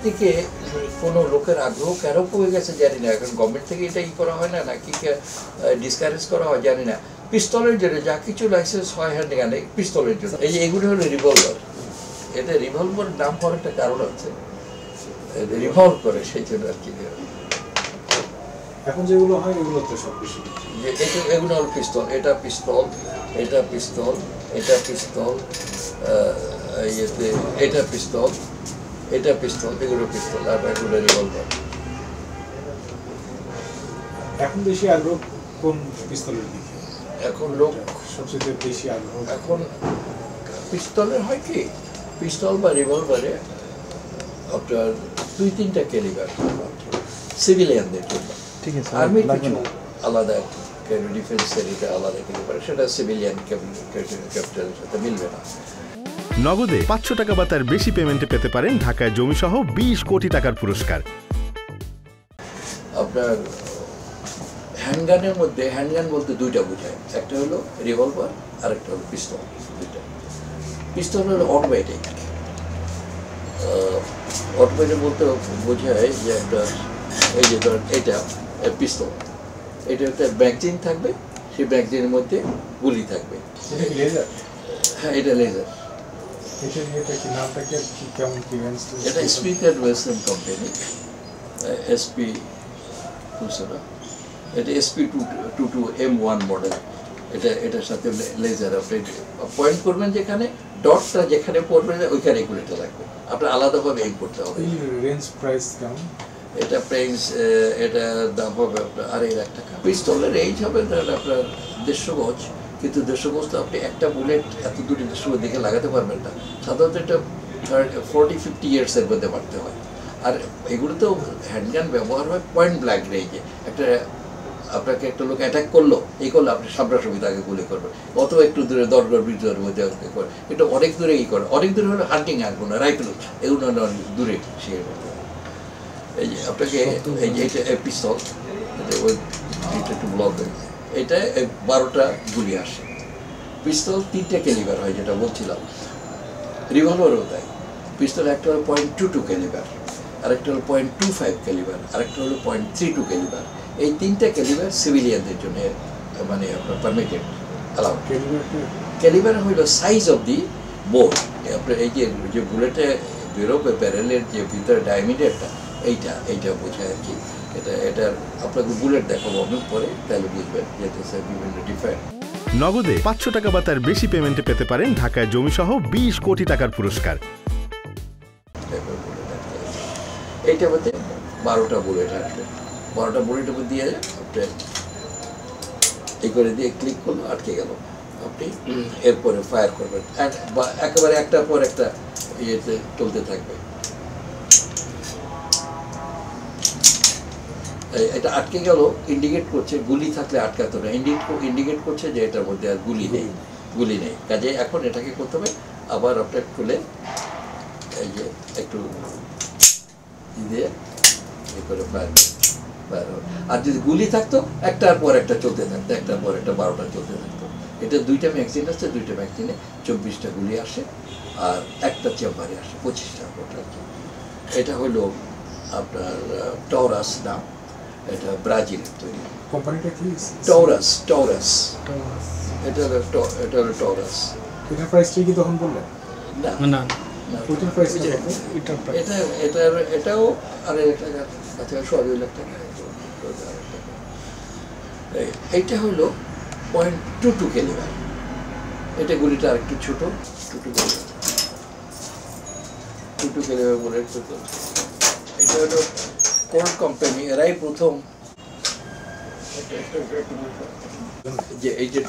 দিকে কোনো লোকের আগ্রহ কেন কমে গেছে জানি না, এখন গভর্নমেন্ট থেকে এটা করা হয় না নাকি ডিসকারেজ করা হয় জানি না। পিস্তলের জন্য যা কিছু লাইসেন্স হয় হ্যান্ডগানে পিস্তলের জন্য, এই যে এগুলো হলো রিভলভার। এটা রিভলভার নাম হওয়ার একটা কারণ আছে, রিভলভ করে সেই জন্য আর কি। এখন যেগুলো হয় এগুলো তো সব বেশি যে এগুলো হলো পিস্তল, এটা পিস্তল, এটা পিস্তল, এটা পিস্তল, এটা পিস্তল, এটা পিস্তল, এগুলো পিস্তল, আর এগুলো রিভলভার। এখন বেশি আগ্রহ কোন পিস্তলের দিকে? এখন লোক সবচেয়ে বেশি আগ্রহ এখন পিস্তলের হয় কি, পিস্তল বা রিভলভারে আপনার 2-3টা ক্যালিবার সিভিলিয়ানদের জন্য। ঠিক আছে, আর্মির কিছু আলাদা ডিফেন্সের এটা আলাদা ক্যালিবার, সেটা সিভিলিয়ান ক্যাপিটালের সাথে মিলবে না। নগদে 500 টাকা বা তার বেশি পেমেন্টে পেতে পারেন ঢাকায় জমিসহ 20 কোটি টাকার পুরস্কার। আপনার হ্যান্ডগানের মধ্যে, হ্যান্ডগান বলতে দুইটা বোঝায়, একটা হলো রিভলভার আর একটা হলো পিস্তল। দুইটা পিস্তল হলো অটোমেটিক। অটোমেটিক বলতে বোঝায় যে একটা, এই যে ধরেন এটা পিস্তল, এটা একটা ম্যাগজিন থাকবে, সেই ম্যাগজিনের মধ্যে গুলি থাকবে। হ্যাঁ, এটা লেজার। এটা স্পিকার ওয়েস্টার্ন কোম্পানি, এসপি 200, এটা SP22M1 মডেল। এটার সাথে লেজার, আপনি পয়েন্ট করবেন যেখানে, ডটটা যেখানে পড়বে ওইখানে গুলিটা লাগবে, আপনার আলাদাভাবে এম করতে হবে। রেঞ্জ প্রাইস কেমন? এটা প্রাইস, এটা দাম হবে আপনার 2.5 লাখ টাকা। পিস্তলের রেঞ্জ হবে ধরেন আপনার 150 গজ, কিন্তু 150 গজ তো আপনি একটা বুলেট এত দূরে 150 গজ দিকে লাগাতে পারবেন না। সাধারণত এটা 40-50 ইয়ার্সের মধ্যে মারতে হয়। আর এগুলো তো হ্যান্ডগান ব্যবহার হয় পয়েন্ট ব্ল্যাঙ্ক রেঞ্জে। আপনাকে একটা লোক অ্যাটাক করলো, এই করলো, আপনি সামনাসামনি তাকে গুলি করবেন, অথবা একটু দূরে 10 গজ 20 গজের মধ্যে করে, এটা অনেক দূরে করে। অনেক দূরে হলো হান্টিং আনবো না, রাইফেল, এগুলো অনেক দূরে সে। এই যে আপনাকে এই যে এটা পিস্তল, এটা একটু ব্লক, এটা 12টা গুলি আসে। পিস্তল 3টে ক্যালিবার হয় যেটা বলছিলাম, রিভলভারও তাই। পিস্তল একটা হলো 0.22 ক্যালিবার, আরেকটা হলো 0.25 ক্যালিবার, আরেকটা হলো 0.32 ক্যালিবার। এই 3টে ক্যালিবার সিভিলিয়ানদের জন্য মানে আপনার পারমিটেড, অ্যালাউড। ক্যালিবার হইল সাইজ অফ দি বোর। আপনার এই যে বুলেটে বেরোবে ব্যারেলের যে ভিতরে ডায়ামিটারটা, এইটা বোঝায় আর কি। এটার আপনাকে বুলেট দেখাবো অনেক পরে, তাহলে বুঝবেন যে বিভিন্ন ডিফারেন্ট। নগদে 500 টাকা বা তার বেশি পেমেন্টে পেতে পারেন ঢাকায় জমিসহ 20 কোটি টাকার পুরস্কার। এইটার মধ্যে 12টা বুলেট আসবে, 12টা বুলেটের মধ্যে দিয়ে আপনি এই করে দিয়ে ক্লিক করলো, আটকে গেল, আপনি এরপরে ফায়ার করবেন, বা একেবারে একটার পর একটা ইয়েতে চলতে থাকবে। এটা আটকে গেল, ইন্ডিকেট করছে, গুলি থাকলে আটকাতে না, ইন্ডিকেট করছে যে এটার মধ্যে আর গুলি নেই। কাজে এখন এটাকে করতে হবে, আবার আপনার খুলে এই যে একটু দিয়ে এ করে ফায়ার হবে। আর যদি গুলি থাকতো, একটার পর একটা চলতে থাকতো, একটার পর একটা 12টা চলতে থাকতো। এটা 2টা ম্যাগজিন আছে, 2টা ম্যাগজিনে 24টা গুলি আসে, আর একটা চেম্বারে আসে 25টা টোটাল। এটা হলো আপনার টরাস নাম, এটা ব্রাজিলের তৈরি। কোম্পানিটা কি? টরাস। এটা হলো টরাস। এটার প্রাইসটা কি তখন বললেন? না না, টোটাল প্রাইস এটাও আড়াই লাখ টাকা, কাছাকাছি 2.5 লাখ টাকা। এইটা হলো 0.22 ক্যালিবার। এটা গুলিটা আরেকটু ছোট, 2 ক্যালিবার বুলেট। এটা হলো কোল্ট কোম্পানি, এরাই প্রথম যে এই যে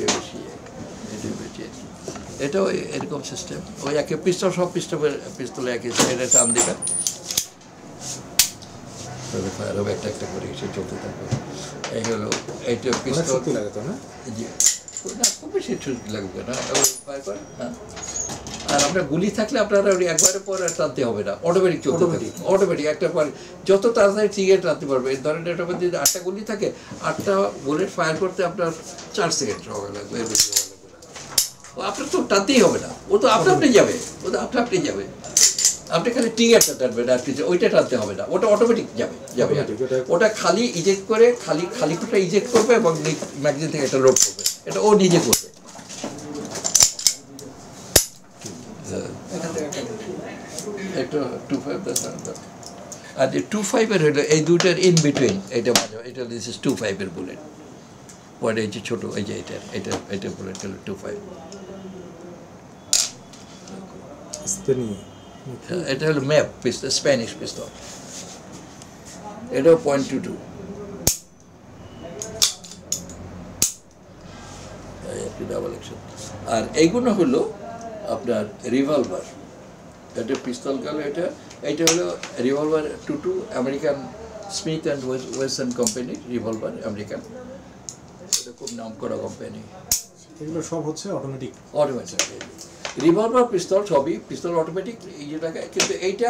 এটাও এরকম সিস্টেম, ওই একে পিস্তল, সব পিস্তলে একই সাইডে টান দিবে, ফায়ার হবে একটা একটা করে, সে চলতে থাকবে। এই হলো এইটা পিস্তল। জি, না খুব বেশি লাগবে না, ফায়ার করে না। আর আপনার গুলি থাকলে আপনারা ওই একবারের পর টানতে হবে না, অটোমেটিক চলতে থাকবে, অটোমেটিক একটা পর যত তাড়াতাড়ি ট্রিগার টানতে পারবে। এই ধরনের এটার মধ্যে যদি 8টা গুলি থাকে, 8টা বুলেট ফায়ার করতে আপনার 4 সেকেন্ড সময় লাগবে, এর বেশি সময় লাগবে না। ও আপনার তো টানতেই হবে না, ও তো আপনি যাবে, ও তো আপনি যাবে। আপনি খালি ট্রিগারটা টানবেন আর কিছু, ওইটা টানতে হবে না, ওটা অটোমেটিক যাবে আর। ওটা খালি ইজেক্ট করে খালি কোটা ইজেক্ট করবে এবং ম্যাগাজিন থেকে এটা লোড করবে, এটা ও নিজে করবে। একটা 25 আর 25-এর হলো এই দুটার ইন বিটুইন, এটা মাঝে এটা দিস ইজ 25-এর বুলেট পরে এই যে ছোট এই যে এটা বুলেট হলো 25। এটা হলো ম্যাপ পিস্তল, স্প্যানিশ পিস্তল, এটাও .22। Double action. আর এইগুলো হলো আপনার রিভলভার, এটা পিস্তল গেল, এটা হলো রিভলভার 22 আমেরিকান স্মিথ অ্যান্ড ওয়েসন কোম্পানির রিভলভার, আমেরিকান, এটা খুব নাম করা কোম্পানি। এগুলো সব হচ্ছে অটোমেটিক রিভলভার পিস্তল, সবই পিস্তল অটোমেটিক এই যেটাকে, কিন্তু এইটা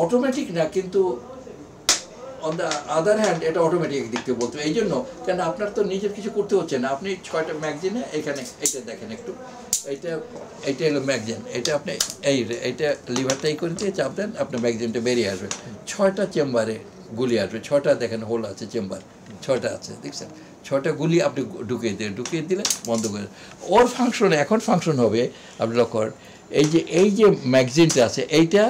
অটোমেটিক না, কিন্তু অন দ্য আদার হ্যান্ড এটা অটোমেটিক দিক থেকে বলতে, এই জন্য কেন আপনার তো নিজের কিছু করতে হচ্ছে না, আপনি 6টা ম্যাগাজিনে এখানে এটা দেখেন একটু, এইটা হলো ম্যাগাজিন, এটা আপনি এইটা লিভারটা এই করে দিয়ে চাপ দেন, আপনার ম্যাগাজিনটা বেরিয়ে আসবে, 6টা চেম্বারে গুলি আসবে, 6টা দেখেন হোল আছে, চেম্বার 6টা আছে, দেখছেন, 6টা গুলি আপনি ঢুকিয়ে দিলে বন্ধ করে। ওর ফাংশন এখন ফাংশন হবে, আপনি লক্ষ্য করেন এই যে ম্যাগাজিনটা আছে এইটা,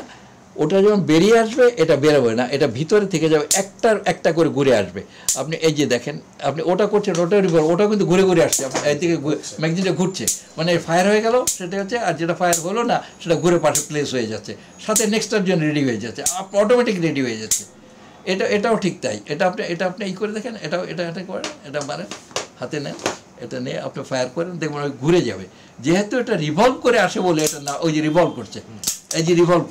ওটা যখন বেরিয়ে আসবে এটা বেরোবে না, এটা ভিতরে থেকে যাবে, একটা করে ঘুরে আসবে। আপনি এই যে দেখেন, আপনি ওটা করছেন, ওটা কিন্তু ঘুরে আসছে, আপনি এইদিকে ম্যাগাজিনটা ঘুরছে, মানে ফায়ার হয়ে গেল সেটা হচ্ছে, আর যেটা ফায়ার হলো না সেটা ঘুরে পাশে প্লেস হয়ে যাচ্ছে, সাথে নেক্সটটার জন্য রেডি হয়ে যাচ্ছে, অটোমেটিক রেডি হয়ে যাচ্ছে। এটাও ঠিক তাই, এটা আপনি এই করে দেখেন, এটা করেন, এটা মারেন, হাতে নেন, এটা নিয়ে আপনি ফায়ার করেন, দেখবেন ওই ঘুরে যাবে। যেহেতু এটা রিভলভ করে আসে বলে এটা না, ওই যে রিভলভ করছে, এই যে রিভলভ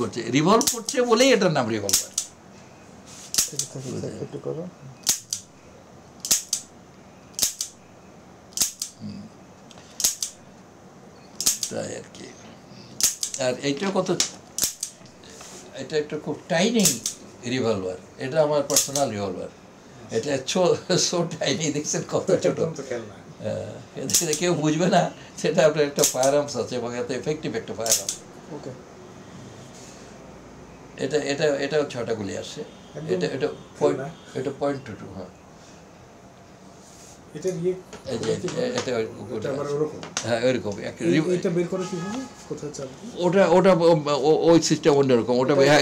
করছে বলেই এটার নাম রিভলভার। তাই আর কি। আর এইটা এটা একটা খুব টাইনি রিভলভার, এটা আমার পার্সোনাল রিভলভার, এটা সো টাইনি, দেখছেন কত ছোট, কেউ বুঝবে না সেটা আপনার একটা ফায়ার আর্মস আছে এবং এত এফেক্টিভ একটা ফায়ার আর্মস। এটাও 6টা গুলি আসছে, এটা .22। হ্যাঁ, ওটা ওই সিস্টেম অন্যরকম, ওটা হ্যাঁ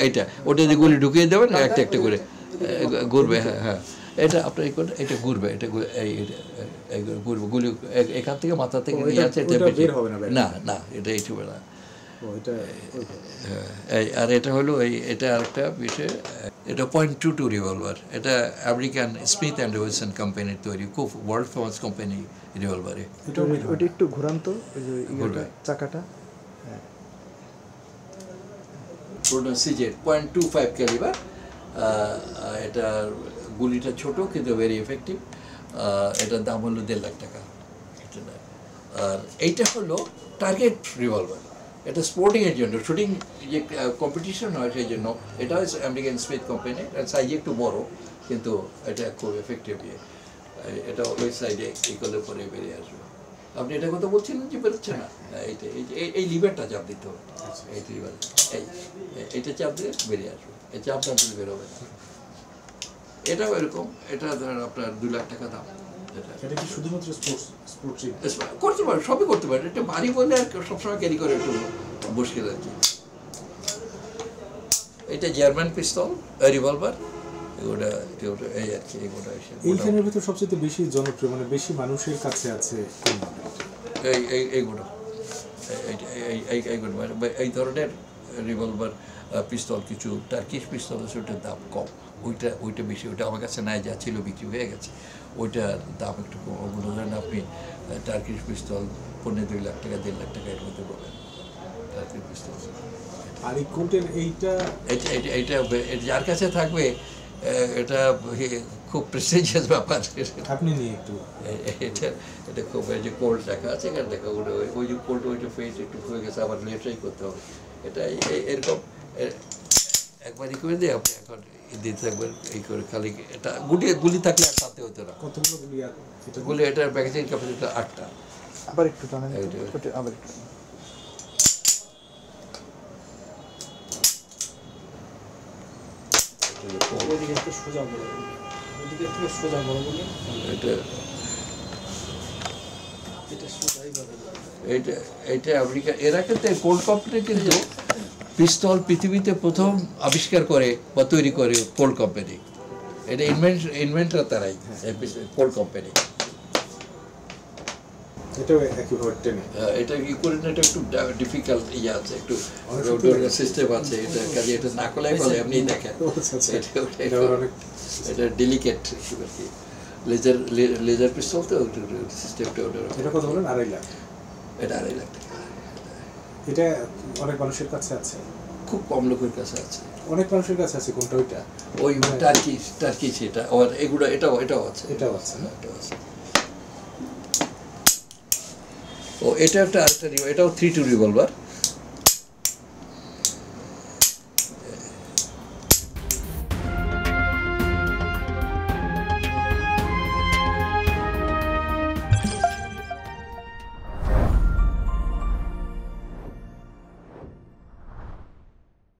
ওটা দিয়ে গুলি ঢুকিয়ে দেবেন, একটা করে ঘুরবে। হ্যাঁ এটা আপনার এটা ঘুরবে, ঘুরবে গুলি এখান থেকে মাথা থেকে নিয়ে যাচ্ছে, না এটা এই চুবে না। আর এটা হলো এটা আরেকটা বিষয়, এটা .22 রিভলভার, এটা আমেরিকান স্মিথ অ্যান্ড ওয়েসন কোম্পানির তৈরি, খুব ওয়ার্ল্ড ফেমাস কোম্পানি রিভলভারে। ওটা একটু ঘুরান তো, চাকাটা। সিজেট .25 ক্যালিবার, এটা গুলিটা ছোট কিন্তু ভেরি এফেক্টিভ, এটার দাম হলো 1.5 লাখ টাকা। আর এইটা হলো টার্গেট রিভলভার, এটা স্পোর্টিংয়ের জন্য, শুটিং যে কম্পিটিশন হয় সেই জন্য, এটা হচ্ছে আমেরিকান স্মিথ কোম্পানি, সাইজ একটু বড় কিন্তু এটা খুব এফেক্টিভ। এটা ওই সাইডে এই করলে পরে বেরিয়ে আসবে। আপনি এটা কথা বলছিলেন যে বেরোচ্ছে না, এইটা এই লিভারটা চাপ দিতে হবে, এই লিভার এইটা চাপ দিয়ে বেরিয়ে আসবে, এই চাপ না দিলে বেরোবে না। এটাও এরকম, এটা ধরেন আপনার 2 লাখ টাকা দাম। করতে পারে, সবই করতে পারে, এটা ভারী বলে আর সবসময় ক্যারি করে একটু মুশকিল আর কি। এটা জার্মান পিস্তল রিভলভার, এগুলো এই আর কি। এইখানের ভিতর সবচেয়ে বেশি জনপ্রিয়, মানে বেশি মানুষের কাছে আছে এইগুলো, এই ধরনের রিভলভার পিস্তল, কিছু টার্কিশ পিস্তল আছে, ওটার দাম কম, ওইটা বেশি, ওইটা আমার কাছে নাই, যা ছিল বিক্রি হয়ে গেছে, ওইটার দাম একটু কম। ওগুলো ধরেন আপনি টার্কিশ পিস্তল 2.5 লাখ টাকা 1.5 লাখ টাকা এর মধ্যে পাবেন টার্কিশ পিস্তল। আর এই কোটের এইটা যার কাছে থাকবে এটা খুব প্রেস্টিজিয়াস ব্যাপার। আপনি নিয়ে একটু এটা খুব, এই যে কোল্ড দেখা আছে এখানে দেখা, ওই যে কোল্ড, ওইটা ফেস একটু হয়ে গেছে, আবার লেট্রাই করতে হবে। এটা এরকম একবার ই করে দিয়ে আপনি এখন দিতে থাকবেন এই করে, খালি এটা গুলি থাকলে আর সাথে হতো না। কতগুলো গুলি এটার ম্যাগাজিন ক্যাপাসিটি 8টা। আবার একটু টানেন, আবার ওইদিকে একটু সোজা বড় বলি, ওইদিকে থেকে সোজা বড় বলি, এটা এটা সোজাই বড় বলি। এটা এটা আমেরিকা, এরা কিন্তু কোল্ড কোম্পানি কিন্তু পিস্তল পৃথিবীতে প্রথম আবিষ্কার করে বা তৈরি করে কোল্ড কোম্পানি। এটা ইনভেন্টর তারাই, কোল্ড কোম্পানি। এটাও একইভাবে টেনে। এটা কি করে না, এটা একটু ডিফিকাল্ট ইয়ে আছে, একটু সিস্টেম আছে, এটা কাজে এটা না করলে বলে আপনি দেখেন এটা ডেলিকেট আর কি, লেজার পিস্তল তো সিস্টেমটা ওটা। এটা কত বলেন? 2.5 লাখ। এটা 2.5 লাখ টাকা। এটা অনেক মানুষের কাছে আছে, খুব কম লোকের কাছে আছে। অনেক মানুষের কাছে আছে। কোনটা? ওইটা ওই টার্কি সেটা, আর এগুলো এটাও আছে, এটাও আছে না? এটাও আছে। ও এটা একটা আরেকটা, এটাও 3-2 রিভলভার।